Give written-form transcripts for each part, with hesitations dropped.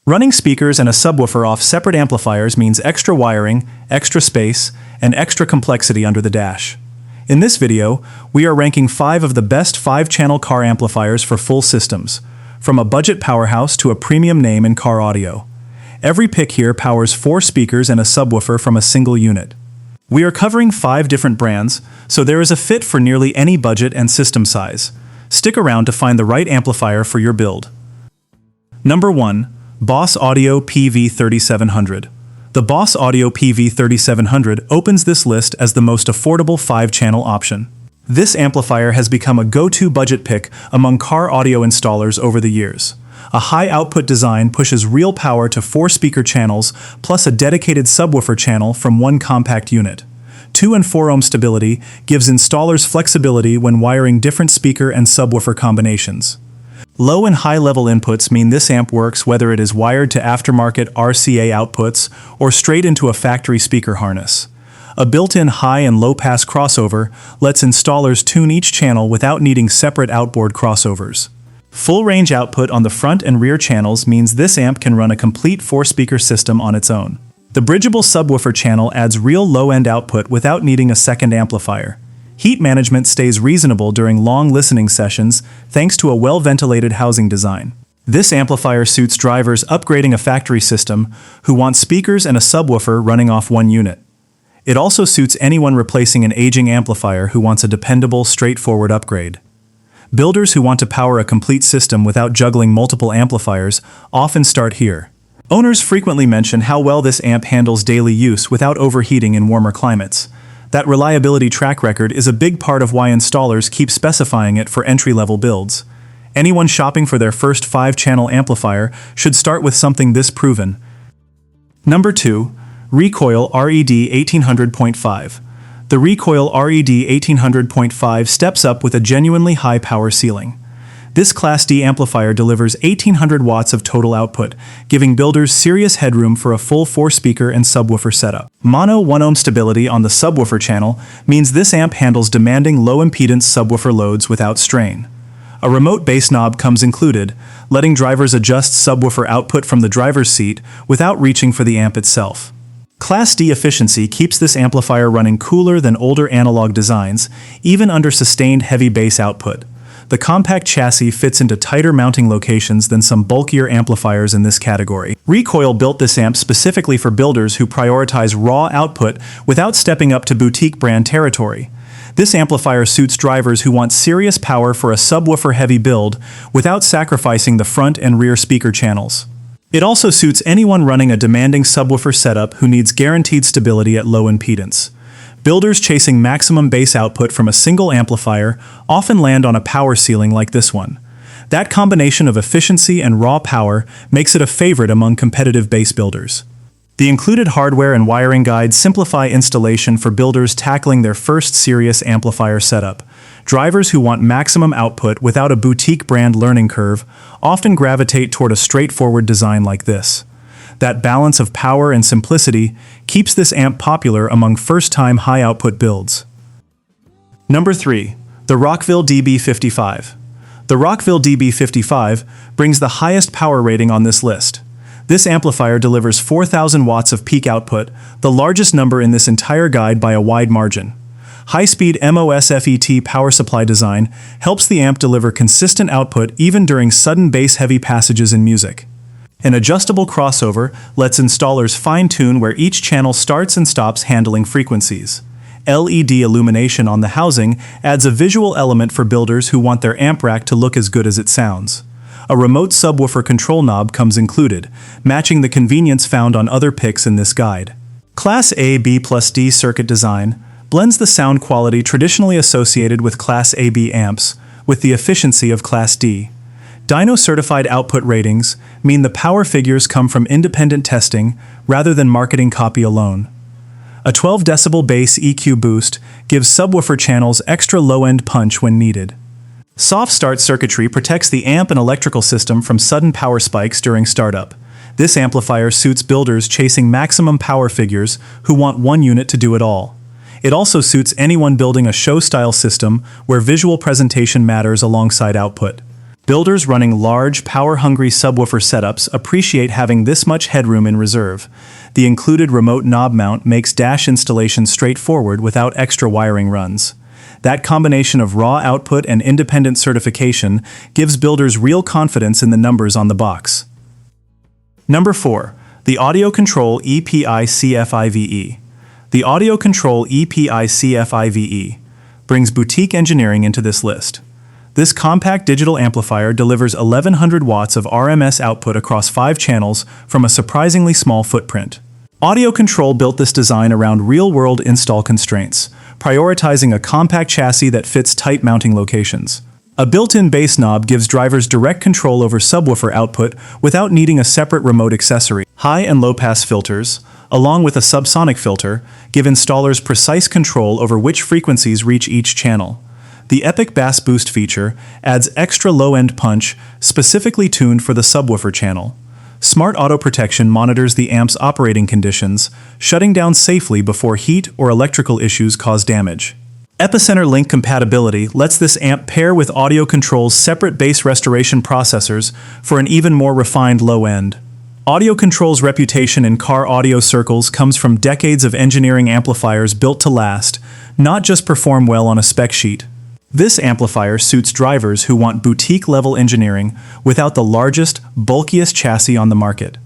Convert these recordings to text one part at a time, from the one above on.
Running speakers and a subwoofer off separate amplifiers means extra wiring, extra space, and extra complexity under the dash. In this video, we are ranking 5 of the best 5-channel car amplifiers for full systems, from a budget powerhouse to a premium name in car audio. Every pick here powers 4 speakers and a subwoofer from a single unit. We are covering 5 different brands, so there is a fit for nearly any budget and system size. Stick around to find the right amplifier for your build. Number 1. Boss Audio PV3700. The Boss Audio PV3700 opens this list as the most affordable 5-channel option. This amplifier has become a go-to budget pick among car audio installers over the years. A high-output design pushes real power to 4 speaker channels plus a dedicated subwoofer channel from one compact unit. 2 and 4 ohm stability gives installers flexibility when wiring different speaker and subwoofer combinations. Low and high-level inputs mean this amp works whether it is wired to aftermarket RCA outputs or straight into a factory speaker harness. A built-in high and low-pass crossover lets installers tune each channel without needing separate outboard crossovers. Full-range output on the front and rear channels means this amp can run a complete 4-speaker system on its own. The bridgeable subwoofer channel adds real low-end output without needing a second amplifier. Heat management stays reasonable during long listening sessions thanks to a well-ventilated housing design. This amplifier suits drivers upgrading a factory system who want speakers and a subwoofer running off one unit. It also suits anyone replacing an aging amplifier who wants a dependable, straightforward upgrade. Builders who want to power a complete system without juggling multiple amplifiers often start here. Owners frequently mention how well this amp handles daily use without overheating in warmer climates. That reliability track record is a big part of why installers keep specifying it for entry-level builds. Anyone shopping for their first 5-channel amplifier should start with something this proven. Number 2. Recoil RED1800.5. The Recoil RED1800.5 steps up with a genuinely high power ceiling. This Class D amplifier delivers 1800 watts of total output, giving builders serious headroom for a full 4-speaker and subwoofer setup. Mono 1 ohm stability on the subwoofer channel means this amp handles demanding low-impedance subwoofer loads without strain. A remote bass knob comes included, letting drivers adjust subwoofer output from the driver's seat without reaching for the amp itself. Class D efficiency keeps this amplifier running cooler than older analog designs, even under sustained heavy bass output. The compact chassis fits into tighter mounting locations than some bulkier amplifiers in this category. Recoil built this amp specifically for builders who prioritize raw output without stepping up to boutique brand territory. This amplifier suits drivers who want serious power for a subwoofer-heavy build without sacrificing the front and rear speaker channels. It also suits anyone running a demanding subwoofer setup who needs guaranteed stability at low impedance. Builders chasing maximum bass output from a single amplifier often land on a power ceiling like this one. That combination of efficiency and raw power makes it a favorite among competitive bass builders. The included hardware and wiring guides simplify installation for builders tackling their first serious amplifier setup. Drivers who want maximum output without a boutique brand learning curve often gravitate toward a straightforward design like this. That balance of power and simplicity keeps this amp popular among first-time high-output builds. Number 3. The Rockville DB55. The Rockville DB55 brings the highest power rating on this list. This amplifier delivers 4,000 watts of peak output, the largest number in this entire guide by a wide margin. High-speed MOSFET power supply design helps the amp deliver consistent output even during sudden bass-heavy passages in music. An adjustable crossover lets installers fine-tune where each channel starts and stops handling frequencies. LED illumination on the housing adds a visual element for builders who want their amp rack to look as good as it sounds. A remote subwoofer control knob comes included, matching the convenience found on other picks in this guide. Class A B+D circuit design blends the sound quality traditionally associated with Class AB amps with the efficiency of Class D. Dyno-certified output ratings mean the power figures come from independent testing rather than marketing copy alone. A 12 decibel bass EQ boost gives subwoofer channels extra low-end punch when needed. Soft start circuitry protects the amp and electrical system from sudden power spikes during startup. This amplifier suits builders chasing maximum power figures who want one unit to do it all. It also suits anyone building a show-style system where visual presentation matters alongside output. Builders running large, power-hungry subwoofer setups appreciate having this much headroom in reserve. The included remote knob mount makes dash installation straightforward without extra wiring runs. That combination of raw output and independent certification gives builders real confidence in the numbers on the box. Number 4. The AudioControl EPICFIVE. The AudioControl EPICFIVE brings boutique engineering into this list. This compact digital amplifier delivers 1100 watts of RMS output across 5 channels from a surprisingly small footprint. AudioControl built this design around real-world install constraints, prioritizing a compact chassis that fits tight mounting locations. A built-in bass knob gives drivers direct control over subwoofer output without needing a separate remote accessory. High and low-pass filters, along with a subsonic filter, give installers precise control over which frequencies reach each channel. The Epic Bass Boost feature adds extra low-end punch specifically tuned for the subwoofer channel. Smart Auto Protection monitors the amp's operating conditions, shutting down safely before heat or electrical issues cause damage. Epicenter Link compatibility lets this amp pair with AudioControl's separate bass restoration processors for an even more refined low end. AudioControl's reputation in car audio circles comes from decades of engineering amplifiers built to last, not just perform well on a spec sheet. This amplifier suits drivers who want boutique-level engineering without the largest, bulkiest chassis on the market.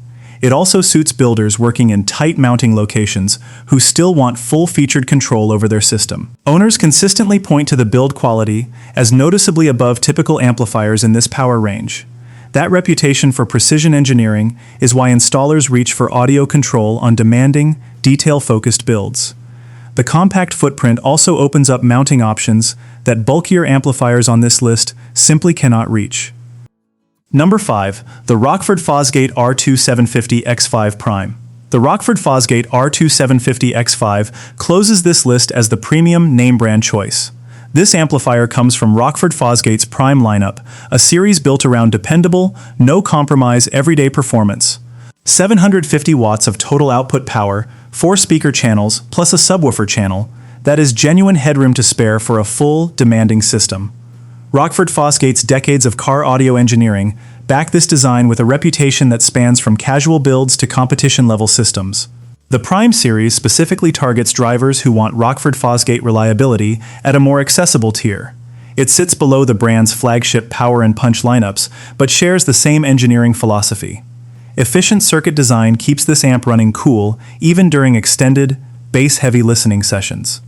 It also suits builders working in tight mounting locations who still want full-featured control over their system. Owners consistently point to the build quality as noticeably above typical amplifiers in this power range. That reputation for precision engineering is why installers reach for AudioControl on demanding, detail-focused builds. The compact footprint also opens up mounting options that bulkier amplifiers on this list simply cannot reach. Number 5. The Rockford Fosgate R2750X5 Prime. The Rockford Fosgate R2750X5 closes this list as the premium name brand choice. This amplifier comes from Rockford Fosgate's Prime lineup, a series built around dependable, no-compromise everyday performance. 750 watts of total output power, 4 speaker channels, plus a subwoofer channel. That is genuine headroom to spare for a full, demanding system. Rockford Fosgate's decades of car audio engineering back this design with a reputation that spans from casual builds to competition-level systems. The Prime series specifically targets drivers who want Rockford Fosgate reliability at a more accessible tier. It sits below the brand's flagship power and punch lineups, but shares the same engineering philosophy. Efficient circuit design keeps this amp running cool even during extended, bass-heavy listening sessions.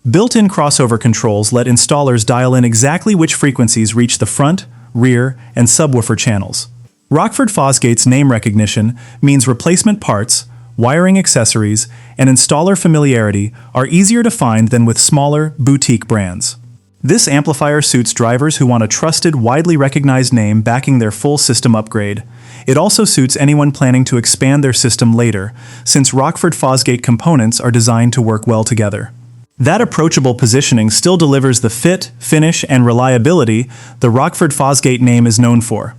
Built-in crossover controls let installers dial in exactly which frequencies reach the front, rear, and subwoofer channels. Rockford Fosgate's name recognition means replacement parts, wiring accessories, and installer familiarity are easier to find than with smaller, boutique brands. This amplifier suits drivers who want a trusted, widely recognized name backing their full system upgrade. It also suits anyone planning to expand their system later, since Rockford Fosgate components are designed to work well together. That approachable positioning still delivers the fit, finish, and reliability the Rockford Fosgate name is known for.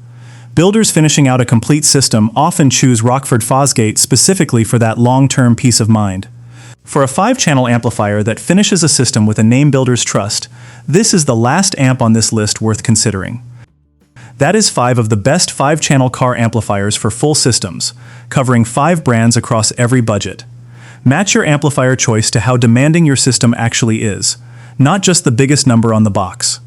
Builders finishing out a complete system often choose Rockford Fosgate specifically for that long-term peace of mind. For a 5-channel amplifier that finishes a system with a name builder's trust, this is the last amp on this list worth considering. That is 5 of the best 5-channel car amplifiers for full systems, covering 5 brands across every budget. Match your amplifier choice to how demanding your system actually is, not just the biggest number on the box.